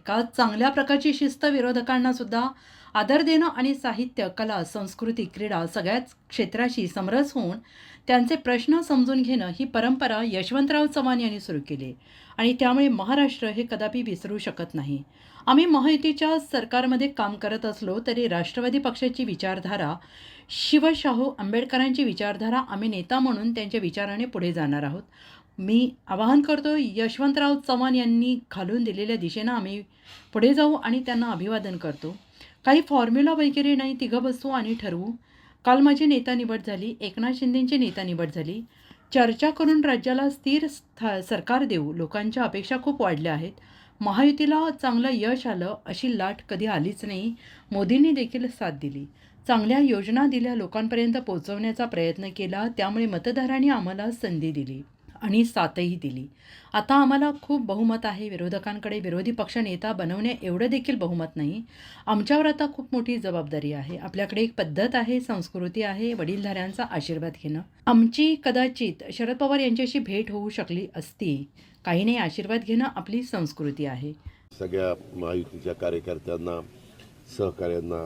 का चांगल्या प्रकारची शिस्त विरोधकांना सुद्धा आदर देणं आणि साहित्य, कला, संस्कृती, क्रीडा सगळ्याच क्षेत्राशी समरस होऊन त्यांचे प्रश्न समजून घेणं ही परंपरा यशवंतराव चव्हाण यांनी सुरू केली आणि त्यामुळे महाराष्ट्र हे कदापि विसरू शकत नाही. आम्ही महायुतीच्या सरकारमध्ये काम करत असलो तरी राष्ट्रवादी पक्षाची विचारधारा, शिवशाहू आंबेडकरांची विचारधारा, आम्ही नेता म्हणून त्यांच्या विचाराने पुढे जाणार आहोत. मी आवाहन करतो, यशवंतराव चव्हाण यांनी घालून दिलेल्या दिशेनं आम्ही पुढे जाऊ आणि त्यांना अभिवादन करतो. काही फॉर्म्युला वगैरे नाही, तिघं बसू आणि ठरवू. काल माझी नेता निवड झाली, एकनाथ शिंदेंची नेता निवड झाली. चर्चा करून राज्याला स्थिर सरकार देऊ. लोकांच्या अपेक्षा खूप वाढल्या आहेत. महायुतीला चांगलं यश आलं अशी लाट कधी आलीच नाही. मोदींनी देखील साथ दिली, चांगल्या योजना दिल्या, लोकांपर्यंत पोहोचवण्याचा प्रयत्न केला. त्यामुळे मतदारांनी आम्हाला संधी दिली आणि साथही दिली. आता आम्हाला खूप बहुमत आहे. विरोधकांकडे विरोधी पक्ष नेता बनवणे एवढं देखील बहुमत नाही. आमच्यावर आता खूप मोठी जबाबदारी आहे. आपल्याकडे एक पद्धत आहे, संस्कृती आहे, वडीलधाऱ्यांचा आशीर्वाद घेणं. आमची कदाचित शरद पवार यांच्याशी भेट होऊ शकली असती. काही नाही, आशीर्वाद घेणं आपली संस्कृती आहे. सगळ्या महायुतीच्या कार्यकर्त्यांना, सहकाऱ्यांना,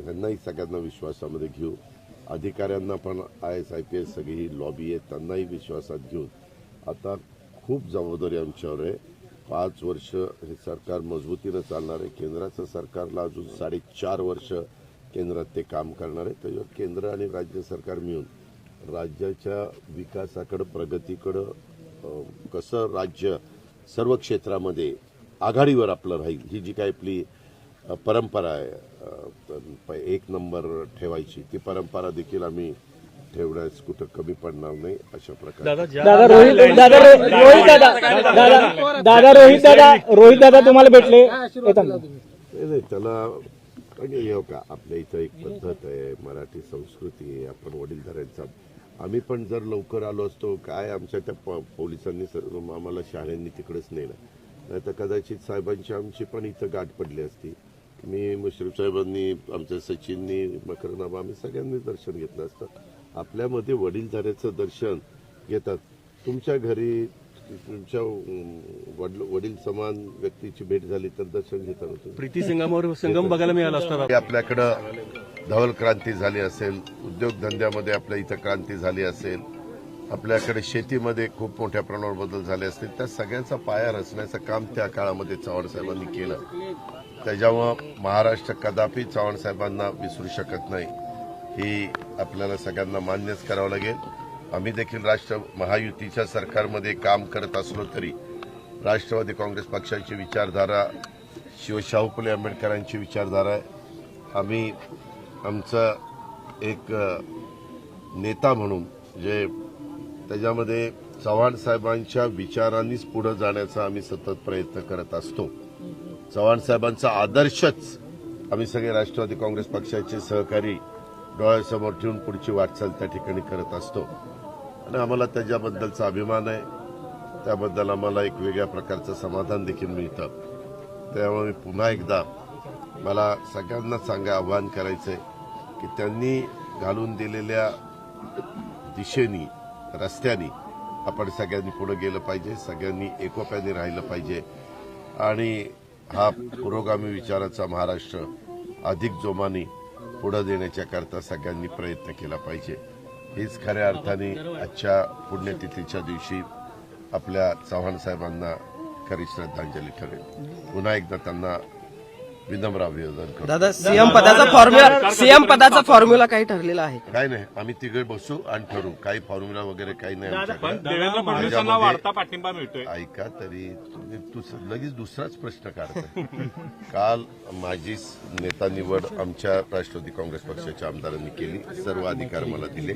यांनाही सगळ्यांना विश्वासामध्ये घेऊ. अधिकाऱ्यांना पण IAS IPS सगळी लॉबी आहे, त्यांनाही विश्वासात घेऊन आता खूप जबाबदारी आमच्यावर आहे. 5 वर्ष हे सरकार मजबूतीनं चालणार आहे. केंद्राचं सरकारला अजून 4.5 वर्ष केंद्रात ते काम करणार आहे. त्याच्यावर केंद्र आणि राज्य सरकार मिळून राज्याच्या विकासाकडं, प्रगतीकडं कसं राज्य सर्व क्षेत्रामध्ये आघाडीवर आपलं राहील, ही जी काही आपली परंपरा आहे, एक नंबर ठेवायची, ती परंपरा देखील आम्ही ठेवण्यास कुठं कमी पडणार नाही. अशा प्रकारे रोहित दादा तुम्हाला भेटले नाही, त्याला येऊ का, आपल्या इथं एक पद्धत आहे, मराठी संस्कृती आहे, आपण वडीलधाऱ्यांचा. आम्ही पण जर लवकर आलो असतो, काय आमच्या त्या पोलिसांनी आम्हाला शाळांनी तिकडेच नेलं, नाही तर कदाचित साहेबांची आमची पण इथं गाठ पडली असती. मी मुश्रीफ साहेबांनी, आमच्या सचिननी, मकरनामा, आम्ही सगळ्यांनी दर्शन घेतलं असतं. आपल्यामध्ये वडीलधाऱ्याचं दर्शन घेतात. तुमच्या घरी तुमच्या वडील समान व्यक्तीची भेट झाली तर दर्शन घेताना तुम्ही प्रीती संगम बघायला मिळाला असता. आपल्याकडं धवल क्रांती झाली असेल, उद्योगधंद्यामध्ये आपल्या इथं क्रांती झाली असेल, आपल्याकडे शेतीमध्ये खूप मोठ्या प्रमाणावर बदल झाले असतील, त्या सगळ्यांचा पाया रचण्याचं काम त्या काळामध्ये चव्हाण साहेबांनी केलं. त्याच्यामुळं महाराष्ट्र कदापि चव्हाण साहेबांना विसरू शकत नाही, ही आपल्याला सगळ्यांना मान्यच करावं लागेल. आम्ही देखील महायुतीच्या सरकारमध्ये काम करत असलो तरी राष्ट्रवादी काँग्रेस पक्षाची विचारधारा शिवशाहू फुले आंबेडकरांची विचारधारा आहे. आम्ही आमचा एक नेता म्हणून जे त्याच्यामध्ये चव्हाण साहेबांच्या विचारांनीच पुढे जाण्याचा आम्ही सतत प्रयत्न करत असतो. चव्हाण साहेबांचा आदर्शच आम्ही सगळे राष्ट्रवादी काँग्रेस पक्षाचे सहकारी डोळ्यासमोर ठेवून पुढची वाटचाल त्या ठिकाणी करत असतो आणि आम्हाला त्याच्याबद्दलचा अभिमान आहे. त्याबद्दल आम्हाला एक वेगळ्या प्रकारचं समाधान देखील मिळतं. त्यामुळे पुन्हा एकदा मला सगळ्यांना आवाहन करायचंय की त्यांनी घालून दिलेल्या दिशेनी, रस्त्यानी आपण सगळ्यांनी पुढे गेलं पाहिजे, सगळ्यांनी एकोप्याने राहिलं पाहिजे आणि हा पुरोगामी विचाराचा महाराष्ट्र अधिक जोमाने पुढे देण्याच्या करता सगळ्यांनी प्रयत्न केला पाहिजे. हीच खऱ्या अर्थाने आजच्या पुण्यतिथीच्या दिवशी आपल्या चव्हाण साहेबांना खरी श्रद्धांजली ठरेल. पुन्हा एकदा त्यांना विनम्र अभिवादन करतो. दादा, सीएम पदाचा फॉर्म्युला काही ठरलेला आहे? काय नाही, आम्ही तिघे बसू आणि ठरवू. काही फॉर्म्युला वगैरे काही नाही देवेंद्र फडणवीसांना वाढता पाठिंबा मिळतोय. ऐका तरी तुम्ही लगेच दुसराच प्रश्न काढताय. काल माझी नेता निवड आमच्या राष्ट्रवादी काँग्रेस पक्षाच्या आमदारांनी केली, सर्व अधिकार मला दिले.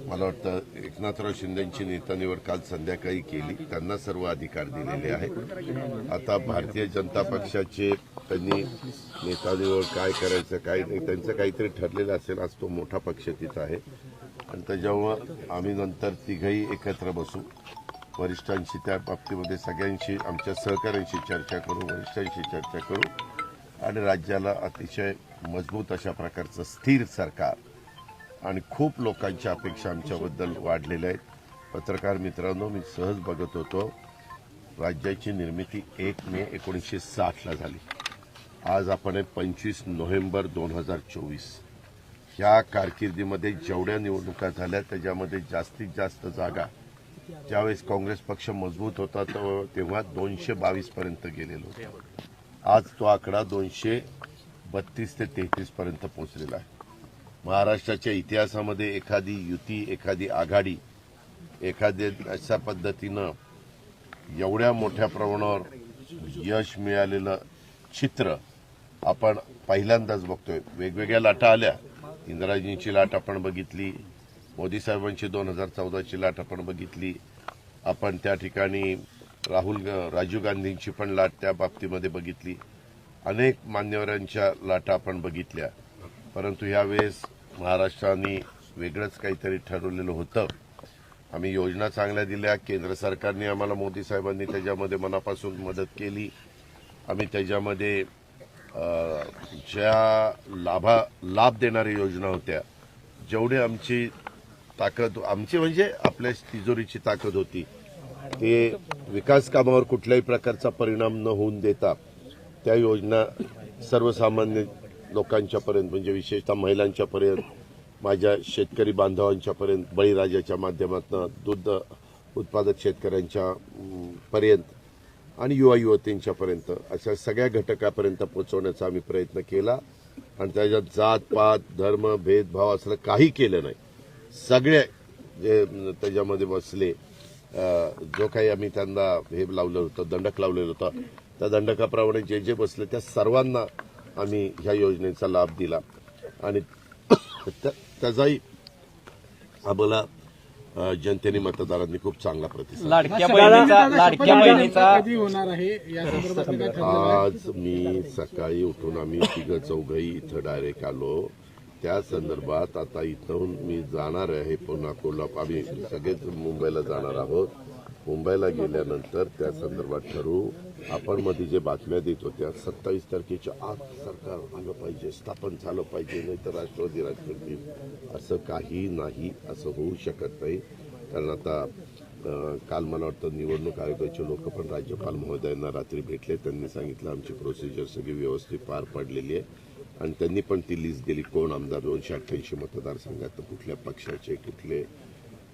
मला वाटतं एकनाथराव शिंदेची नेता निवड काल संध्याकाळी केली, त्यांना सर्व अधिकार दिलेले आहेत. आता भारतीय जनता पक्षाचे त्यांनी नेता निवड काय करायचं काय नाही त्यांचं काहीतरी ठरलेलं असेल. आज तो मोठा पक्ष तिथं आहे आणि त्याच्यामुळं आम्ही नंतर तिघही एकत्र बसू, वरिष्ठांशी त्या बाबतीमध्ये सगळ्यांशी, आमच्या सहकाऱ्यांशी चर्चा करू, वरिष्ठांशी चर्चा करू आणि राज्याला अतिशय मजबूत अशा प्रकारचं स्थिर सरकार आणि खूप लोकांच्या अपेक्षा आमच्याबद्दल वाढलेल्या आहेत. पत्रकार मित्रांनो, मी सहज बघत होतो, राज्याची निर्मिती 1 मे 1960ला झाली. आज आपण 25 नोव्हेंबर 2024. ह्या कारकिर्दीमध्ये जेवढ्या निवडणुका झाल्या त्याच्यामध्ये जास्तीत जास्त जागा ज्यावेळेस काँग्रेस पक्ष मजबूत होता तेव्हा 222 पर्यंत गेलेलो होतो. आज तो आकडा 232 ते 33 पर्यंत पोहोचलेला आहे. महाराष्ट्राच्या इतिहासामध्ये एखादी युती, एखादी आघाडी, एखाद्या अशा पद्धतीनं एवढ्या मोठ्या प्रमाणावर यश मिळालेलं चित्र आपण पहिल्यांदाच बघतोय. वेगवेगळ्या लाटा आल्या. इंदिराजींची लाट आपण बघितली, मोदी साहेबांची 2014ची लाट आपण बघितली, आपण त्या ठिकाणी राजीव गांधींची पण लाट त्या बाबतीमध्ये बघितली, अनेक मान्यवरांच्या लाटा आपण बघितल्या. परंतु यावेळेस महाराष्ट्राने वेगळंच काहीतरी ठरवलेलं होतं. आम्ही योजना चांगल्या दिल्या. केंद्र सरकारने आम्हाला, मोदी साहेबांनी त्याच्यामध्ये मनापासून मदत केली. आम्ही त्याच्यामध्ये ज्या लाभ देणाऱ्या योजना होत्या, जेवढे आमची ताकद, आमची म्हणजे आपल्या तिजोरीची ताकद होती, ते विकास कामावर कुठल्याही प्रकारचा परिणाम न होऊन देता त्या योजना सर्वसामान्य लोकांच्यापर्यंत, म्हणजे विशेषतः महिलांच्यापर्यंत, माझ्या शेतकरी बांधवांच्यापर्यंत, बळीराजाच्या माध्यमातून दूध उत्पादक शेतकऱ्यांच्या पर्यंत आणि युवा युवतींच्यापर्यंत अशा सगळ्या घटकापर्यंत पोहोचवण्याचा आम्ही प्रयत्न केला. आणि त्याच्यात जात पात, धर्म, भेदभाव असलं काही केलं नाही. सगळे जे त्याच्यामध्ये बसले, जो काही आम्ही त्यांना हे लावलं होतं, दंडक लावलेलं होतं, त्या दंडकाप्रमाणे जे जे बसले त्या सर्वांना आम्ही ह्या योजनेचा लाभ दिला. आणि त्याचाही आम्हाला जनतेने, मतदारांनी खूप चांगला प्रतिसाद. लाडक्या बहिणीचा कधी होणार आहे या संदर्भात काय ठरलं? आज मी सकाळी उठून आम्ही तिघं चौघही इथं डायरेक्ट आलो. त्या संदर्भात आता इथून मी जाणार आहे पुन्हा कोल्हापूर. आम्ही सगळेच मुंबईला जाणार आहोत. मुंबईला गेल्यानंतर त्या संदर्भात ठरवू. आपण मध्ये जे बातम्या देत होत्या 27 तारखेच्या आत सरकार आलं पाहिजे, स्थापन झालं पाहिजे, नाही तर राष्ट्रवादी राज करतील, असं काही नाही. असं होऊ शकत नाही. कारण आता काल मला वाटतं निवडणूक आयोगाचे लोक पण राज्यपाल महोदयांना रात्री भेटले. त्यांनी सांगितलं आमची प्रोसिजर सगळी व्यवस्थित पार पडलेली आहे. आणि त्यांनी पण ती लिस्ट दिली, कोण आमदार 288 मतदारसंघात कुठल्या पक्षाचे कुठले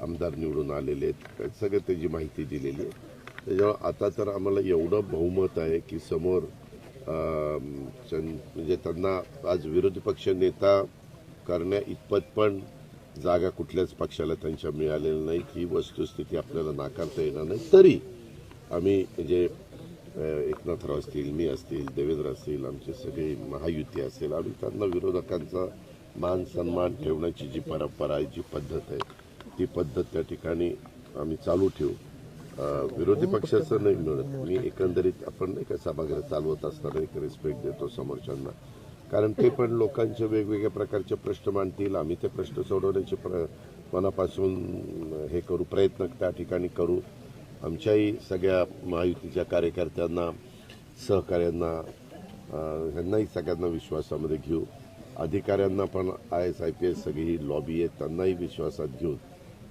आमदार निवडून आलेले आहेत, सगळं त्याची माहिती दिलेली आहे. त्याच्यामुळे आता तर आम्हाला एवढं बहुमत आहे की समोर म्हणजे त्यांना आज विरोधी पक्ष नेता करण्या इतपत पण जागा कुठल्याच पक्षाला त्यांच्या मिळालेल्या नाही. ही वस्तुस्थिती आपल्याला नाकारता येणार नाही. तरी आम्ही म्हणजे एकनाथराव असतील, मी असतील, देवेंद्र असतील, आमचे सगळे महायुती असेल, आम्ही त्यांना विरोधकांचा मान सन्मान ठेवण्याची जी परंपरा आहे, जी पद्धत आहे, ती पद्धत त्या ठिकाणी आम्ही चालू ठेवू. विरोधी पक्षाचं नाही मिळत. मी एकंदरीत आपण नाही का सभागृह चालवत असताना एक रिस्पेक्ट देतो समोरच्यांना, कारण ते पण लोकांचे वेगवेगळ्या प्रकारचे प्रश्न मांडतील. आम्ही ते प्रश्न सोडवण्याचे मनापासून हे करू, प्रयत्न त्या ठिकाणी करू. आमच्याही सगळ्या महायुतीच्या कार्यकर्त्यांना, सहकाऱ्यांना, ह्यांनाही सगळ्यांना विश्वासामध्ये घेऊ. अधिकाऱ्यांना पण IAS IPS सगळी लॉबी आहे, त्यांनाही विश्वासात घेऊन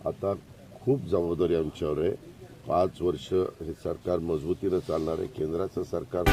आता खूप जबाबदारी आमच्यावर आहे. 5 वर्ष हे सरकार मजबूतीनं चालणार आहे. केंद्राचं सरकार